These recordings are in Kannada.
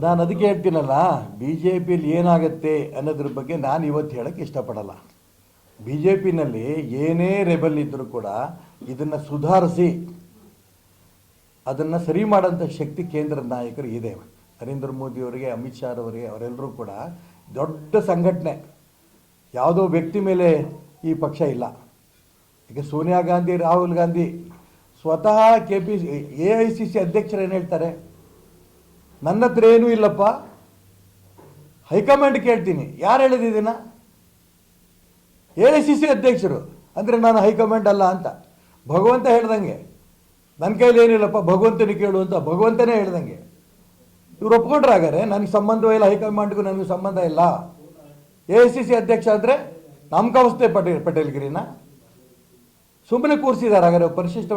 ನಾನು ಅದಕ್ಕೆ ಹೇಳ್ತೀನಲ್ಲ, ಬಿ ಜೆ ಪಿಯಲ್ಲಿ ಏನಾಗುತ್ತೆ ಅನ್ನೋದ್ರ ಬಗ್ಗೆ ನಾನು ಇವತ್ತು ಹೇಳೋಕ್ಕೆ ಇಷ್ಟಪಡಲ್ಲ. ಬಿ ಜೆ ಪಿನಲ್ಲಿ ಏನೇ ರೆಬಲ್ ಇದ್ದರೂ ಕೂಡ ಇದನ್ನು ಸುಧಾರಿಸಿ ಅದನ್ನು ಸರಿ ಮಾಡೋಂಥ ಶಕ್ತಿ ಕೇಂದ್ರದ ನಾಯಕರು ಇದೆ. ನರೇಂದ್ರ ಮೋದಿಯವರಿಗೆ, ಅಮಿತ್ ಶಾ ಅವರಿಗೆ, ಅವರೆಲ್ಲರೂ ಕೂಡ ದೊಡ್ಡ ಸಂಘಟನೆ. ಯಾವುದೋ ವ್ಯಕ್ತಿ ಮೇಲೆ ಈ ಪಕ್ಷ ಇಲ್ಲ. ಈಗ ಸೋನಿಯಾ ಗಾಂಧಿ, ರಾಹುಲ್ ಗಾಂಧಿ ಸ್ವತಃ AICC ಅಧ್ಯಕ್ಷರು ಏನು ಹೇಳ್ತಾರೆ, ನನ್ನ ಹತ್ರ ಏನೂ ಇಲ್ಲಪ್ಪ, ಹೈಕಮಾಂಡ್ ಕೇಳ್ತೀನಿ. ಯಾರು ಹೇಳಿದಿದ್ದೀನ? AICC ಅಧ್ಯಕ್ಷರು ಅಂದರೆ ನಾನು ಹೈಕಮಾಂಡ್ ಅಲ್ಲ ಅಂತ. ಭಗವಂತ ಹೇಳ್ದಂಗೆ ನನ್ನ ಕೈಲಿ ಏನಿಲ್ಲಪ್ಪ, ಭಗವಂತನಿಗೆ ಕೇಳು ಅಂತ ಭಗವಂತನೇ ಹೇಳ್ದಂಗೆ. ಇವ್ರು ಒಪ್ಕೊಂಡ್ರಾಗಾರೆ ನನಗೆ ಸಂಬಂಧವೇ ಇಲ್ಲ, ಹೈಕಮಾಂಡ್ಗೂ ನನಗೂ ಸಂಬಂಧ ಇಲ್ಲ. AICC ಅಧ್ಯಕ್ಷ ಅಂದರೆ ನಾಮಕಾವಸ್ಥೆ ಪಟೇಲ್ಗಿರಿನ ಸುಮ್ಮನೆ ಕೂರಿಸಿದ್ದಾರೆ. ಹಾಗಾದ್ರೆ ಪರಿಶಿಷ್ಟ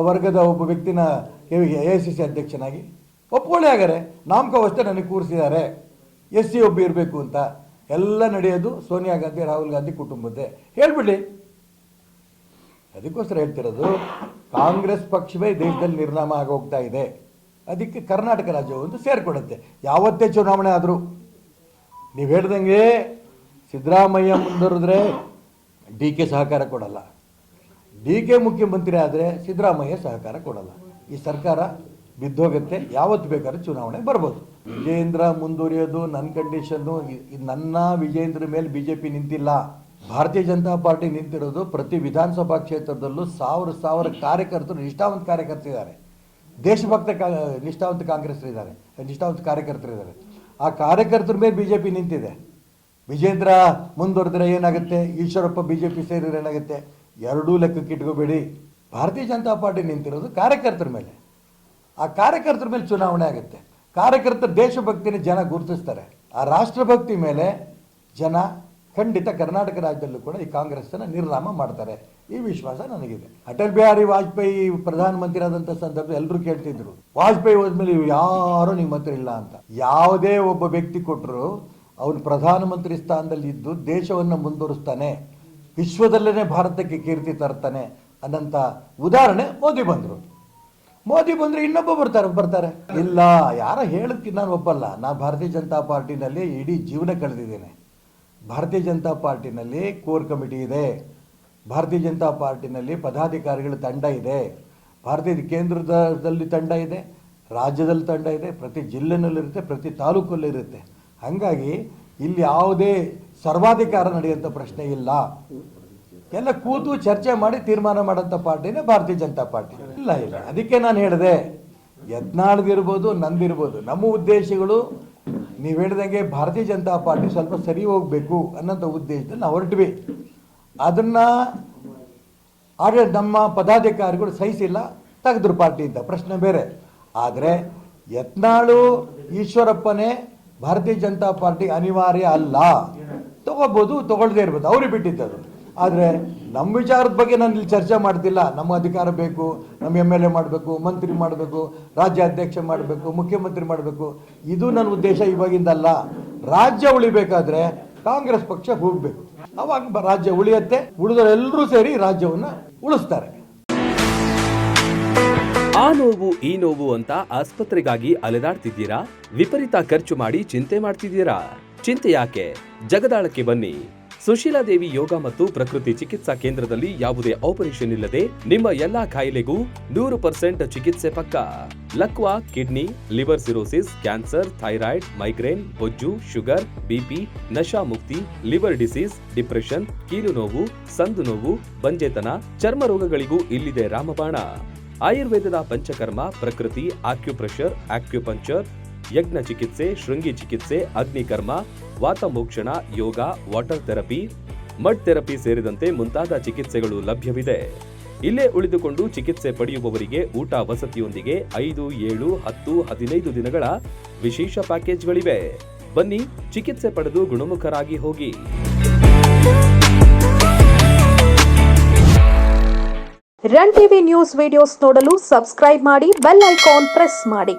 ವರ್ಗದ ಒಬ್ಬ ವ್ಯಕ್ತಿನ AICC ಅಧ್ಯಕ್ಷನಾಗಿ ಒಪ್ಕೊಳ್ಳಿ. ಹಾಗಾರೆ ನಾಮಕಾವಸ್ಥೆ ನನಗೆ ಕೂರಿಸಿದ್ದಾರೆ, SC ಒಬ್ಬ ಇರಬೇಕು ಅಂತ. ಎಲ್ಲ ನಡೆಯೋದು ಸೋನಿಯಾ ಗಾಂಧಿ, ರಾಹುಲ್ ಗಾಂಧಿ ಕುಟುಂಬದ್ದೇ. ಹೇಳ್ಬಿಡಿ. ಅದಕ್ಕೋಸ್ಕರ ಹೇಳ್ತಿರೋದು, ಕಾಂಗ್ರೆಸ್ ಪಕ್ಷವೇ ದೇಶದಲ್ಲಿ ನಿರ್ನಾಮ ಆಗೋಗ್ತಾ ಇದೆ. ಅದಕ್ಕೆ ಕರ್ನಾಟಕ ರಾಜ್ಯ ಒಂದು ಸೇರಿಕೊಡುತ್ತೆ. ಯಾವತ್ತೇ ಚುನಾವಣೆ ಆದರೂ ನೀವು ಹೇಳ್ದಂಗೆ ಸಿದ್ದರಾಮಯ್ಯ ಮುಂದುವರೆದ್ರೆ DK ಸಹಕಾರ ಕೊಡಲ್ಲ, DK ಮುಖ್ಯಮಂತ್ರಿ ಆದರೆ ಸಿದ್ದರಾಮಯ್ಯ ಸಹಕಾರ ಕೊಡಲ್ಲ. ಈ ಸರ್ಕಾರ ಬಿದ್ದೋಗುತ್ತೆ. ಯಾವತ್ತು ಬೇಕಾದ್ರೂ ಚುನಾವಣೆ ಬರ್ಬೋದು. ವಿಜೇಂದ್ರ ಮುಂದುವರಿಯೋದು ನನ್ನ ಕಂಡೀಷನ್ನು. ನನ್ನ ವಿಜೇಂದ್ರ ಮೇಲೆ BJP ನಿಂತಿಲ್ಲ, ಭಾರತೀಯ ಜನತಾ ಪಾರ್ಟಿ ನಿಂತಿರೋದು. ಪ್ರತಿ ವಿಧಾನಸಭಾ ಕ್ಷೇತ್ರದಲ್ಲೂ ಸಾವಿರ ಕಾರ್ಯಕರ್ತರು, ನಿಷ್ಠಾವಂತ ಕಾರ್ಯಕರ್ತರಿದ್ದಾರೆ. ದೇಶಭಕ್ತ ನಿಷ್ಠಾವಂತ ಕಾರ್ಯಕರ್ತರಿದ್ದಾರೆ. ಆ ಕಾರ್ಯಕರ್ತರ ಮೇಲೆ BJP ನಿಂತಿದೆ. ವಿಜೇಂದ್ರ ಮುಂದುವರೆದ್ರೆ ಏನಾಗುತ್ತೆ, ಈಶ್ವರಪ್ಪ BJP ಸೇರಿದ್ರೆ ಏನಾಗುತ್ತೆ, ಎರಡೂ ಲೆಕ್ಕಕ್ಕೆ ಇಟ್ಕೋಬೇಡಿ. ಭಾರತೀಯ ಜನತಾ ಪಾರ್ಟಿ ನಿಂತಿರೋದು ಕಾರ್ಯಕರ್ತರ ಮೇಲೆ. ಆ ಕಾರ್ಯಕರ್ತರ ಮೇಲೆ ಚುನಾವಣೆ ಆಗುತ್ತೆ. ಕಾರ್ಯಕರ್ತರ ದೇಶಭಕ್ತಿನ ಜನ ಗುರುತಿಸ್ತಾರೆ. ಆ ರಾಷ್ಟ್ರಭಕ್ತಿ ಮೇಲೆ ಜನ ಖಂಡಿತ ಕರ್ನಾಟಕ ರಾಜ್ಯದಲ್ಲೂ ಕೂಡ ಈ ಕಾಂಗ್ರೆಸ್ಸನ್ನು ನಿರ್ನಾಮ ಮಾಡ್ತಾರೆ. ಈ ವಿಶ್ವಾಸ ನನಗಿದೆ. ಅಟಲ್ ಬಿಹಾರಿ ವಾಜಪೇಯಿ ಪ್ರಧಾನಮಂತ್ರಿ ಆದಂಥ ಸಂದರ್ಭ ಎಲ್ಲರೂ ಕೇಳ್ತಿದ್ರು, ವಾಜಪೇಯಿ ಹೋದ್ಮೇಲೆ ಯಾರೂ ನಿಮ್ಮ ಹತ್ರ ಇಲ್ಲ ಅಂತ. ಯಾವುದೇ ಒಬ್ಬ ವ್ಯಕ್ತಿ ಕೊಟ್ಟರು ಅವನು ಪ್ರಧಾನಮಂತ್ರಿ ಸ್ಥಾನದಲ್ಲಿ ಇದ್ದು ದೇಶವನ್ನು ಮುಂದುವರಿಸ್ತಾನೆ, ವಿಶ್ವದಲ್ಲೇ ಭಾರತಕ್ಕೆ ಕೀರ್ತಿ ತರ್ತಾನೆ ಅನ್ನೋಂಥ ಉದಾಹರಣೆ ಮೋದಿ ಬಂದರು. ಮೋದಿ ಬಂದರೆ ಇನ್ನೊಬ್ಬ ಬರ್ತಾರೆ. ಇಲ್ಲ, ಯಾರ ಹೇಳಕ್ಕೆ ನಾನು ಒಪ್ಪಲ್ಲ. ನಾನು ಭಾರತೀಯ ಜನತಾ ಪಾರ್ಟಿನಲ್ಲಿ ಇಡೀ ಜೀವನ ಕಳೆದಿದ್ದೇನೆ. ಭಾರತೀಯ ಜನತಾ ಪಾರ್ಟಿನಲ್ಲಿ ಕೋರ್ ಕಮಿಟಿ ಇದೆ, ಭಾರತೀಯ ಜನತಾ ಪಾರ್ಟಿನಲ್ಲಿ ಪದಾಧಿಕಾರಿಗಳ ತಂಡ ಇದೆ, ಭಾರತೀಯ ಕೇಂದ್ರದಲ್ಲಿ ತಂಡ ಇದೆ, ರಾಜ್ಯದಲ್ಲಿ ತಂಡ ಇದೆ, ಪ್ರತಿ ಜಿಲ್ಲೆನಲ್ಲಿರುತ್ತೆ, ಪ್ರತಿ ತಾಲೂಕಲ್ಲಿರುತ್ತೆ. ಹಾಗಾಗಿ ಇಲ್ಲಿ ಯಾವುದೇ ಸರ್ವಾಧಿಕಾರ ನಡೆಯುವಂಥ ಪ್ರಶ್ನೆ ಇಲ್ಲ. ಎಲ್ಲ ಕೂತು ಚರ್ಚೆ ಮಾಡಿ ತೀರ್ಮಾನ ಮಾಡೋಂಥ ಪಾರ್ಟಿನೇ ಭಾರತೀಯ ಜನತಾ ಪಾರ್ಟಿ. ಇಲ್ಲ. ಅದಕ್ಕೆ ನಾನು ಹೇಳಿದೆ, ಯತ್ನಾಳ್ದಿರ್ಬೋದು, ನಂದಿರ್ಬೋದು, ನಮ್ಮ ಉದ್ದೇಶಗಳು ನೀವು ಹೇಳಿದಂಗೆ ಭಾರತೀಯ ಜನತಾ ಪಾರ್ಟಿ ಸ್ವಲ್ಪ ಸರಿ ಹೋಗಬೇಕು ಅನ್ನೋಂಥ ಉದ್ದೇಶದಲ್ಲಿ ನಾವು ಹೊರಟ್ವಿ. ಅದನ್ನು ನಮ್ಮ ಪದಾಧಿಕಾರಿಗಳು ಸಹಿಸಿಲ್ಲ, ತೆಗೆದ್ರು ಪಾರ್ಟಿಯಿಂದ, ಪ್ರಶ್ನೆ ಬೇರೆ. ಆದರೆ ಯತ್ನಾಳು, ಈಶ್ವರಪ್ಪನೇ ಭಾರತೀಯ ಜನತಾ ಪಾರ್ಟಿ ಅನಿವಾರ್ಯ ಅಲ್ಲ. ತಗೋಬೋದು, ತಗೊಳ್ಳದೇ ಇರ್ಬೋದು, ಅವ್ರಿಗೆ ಬಿಟ್ಟಿದ್ದದು. ಆದರೆ ನಮ್ಮ ವಿಚಾರದ ಬಗ್ಗೆ ನಾನು ಇಲ್ಲಿ ಚರ್ಚೆ ಮಾಡ್ತಿಲ್ಲ. ನಮ್ಮ ಅಧಿಕಾರ ಬೇಕು, ನಮ್ಮ MLA ಮಾಡಬೇಕು, ಮಂತ್ರಿ ಮಾಡಬೇಕು, ರಾಜ್ಯಾಧ್ಯಕ್ಷ ಮಾಡಬೇಕು, ಮುಖ್ಯಮಂತ್ರಿ ಮಾಡಬೇಕು, ಇದು ನನ್ನ ಉದ್ದೇಶ ಇವಾಗಿಂದಲ್ಲ. ರಾಜ್ಯ ಉಳಿಬೇಕಾದ್ರೆ ಕಾಂಗ್ರೆಸ್ ಪಕ್ಷ ಹೋಗಬೇಕು, ಅವಾಗ ರಾಜ್ಯ ಉಳಿಯುತ್ತೆ. ಉಳಿದವರೆಲ್ಲರೂ ಸೇರಿ ರಾಜ್ಯವನ್ನು ಉಳಿಸ್ತಾರೆ. ಆ ನೋವು ಈ ನೋವು ಅಂತ ಆಸ್ಪತ್ರೆಗಾಗಿ ಅಲೆದಾಡ್ತಿದ್ದೀರಾ? ವಿಪರೀತ ಖರ್ಚು ಮಾಡಿ ಚಿಂತೆ ಮಾಡ್ತಿದ್ದೀರಾ? ಚಿಂತೆ ಯಾಕೆ? ಜಗದಾಳಕ್ಕೆ ಬನ್ನಿ. ಸುಶೀಲಾದೇವಿ ಯೋಗ ಮತ್ತು ಪ್ರಕೃತಿ ಚಿಕಿತ್ಸಾ ಕೇಂದ್ರದಲ್ಲಿ ಯಾವುದೇ ಆಪರೇಷನ್ ಇಲ್ಲದೆ ನಿಮ್ಮ ಎಲ್ಲಾ ಕಾಯಿಲೆಗೂ 100% ಚಿಕಿತ್ಸೆ ಪಕ್ಕ. ಲಕ್ವಾ, kidney, liver cirrhosis, cancer, thyroid, migraine, ಬೊಜ್ಜು, ಶುಗರ್, BP, ನಶಾ ಮುಕ್ತಿ, ಲಿವರ್ ಡಿಸೀಸ್, ಡಿಪ್ರೆಷನ್, ಕೀಲು ನೋವು, ಸಂದು ನೋವು, ಬಂಜೆತನ, ಚರ್ಮ ರೋಗಗಳಿಗೂ ಇಲ್ಲಿದೆ ರಾಮಬಾಣ. ಆಯುರ್ವೇದದ ಪಂಚಕರ್ಮ, ಪ್ರಕೃತಿ, ಆಕ್ಯುಪ್ರೆಷರ್, ಆಕ್ಯುಪಂಕ್ಚರ್, ಯಜ್ಞ ಚಿಕಿತ್ಸೆ, ಶೃಂಗಿ ಚಿಕಿತ್ಸೆ, ಅಗ್ನಿಕರ್ಮ, ವಾತಮೋಕ್ಷಣ, ಯೋಗ, ವಾಟರ್ ಥೆರಪಿ, ಮಡ್ ಥೆರಪಿ ಸೇರಿದಂತೆ ಮುಂತಾದ ಚಿಕಿತ್ಸೆಗಳು ಲಭ್ಯವಿದೆ. ಇಲ್ಲೇ ಉಳಿದುಕೊಂಡು ಚಿಕಿತ್ಸೆ ಪಡೆಯುವವರಿಗೆ ಊಟ ವಸತಿಯೊಂದಿಗೆ 5, 7, 10, 15 ದಿನಗಳ ವಿಶೇಷ ಪ್ಯಾಕೇಜ್ಗಳಿವೆ. ಬನ್ನಿ, ಚಿಕಿತ್ಸೆ ಪಡೆದು ಗುಣಮುಖರಾಗಿ ಹೋಗಿ. ರನ್ ಟಿವಿ ನ್ಯೂಸ್ ವಿಡಿಯೋಸ್ ನೋಡಲು ಸಬ್ಸ್ಕ್ರೈಬ್ ಮಾಡಿ, ಬೆಲ್ ಐಕಾನ್ ಪ್ರೆಸ್ ಮಾಡಿ.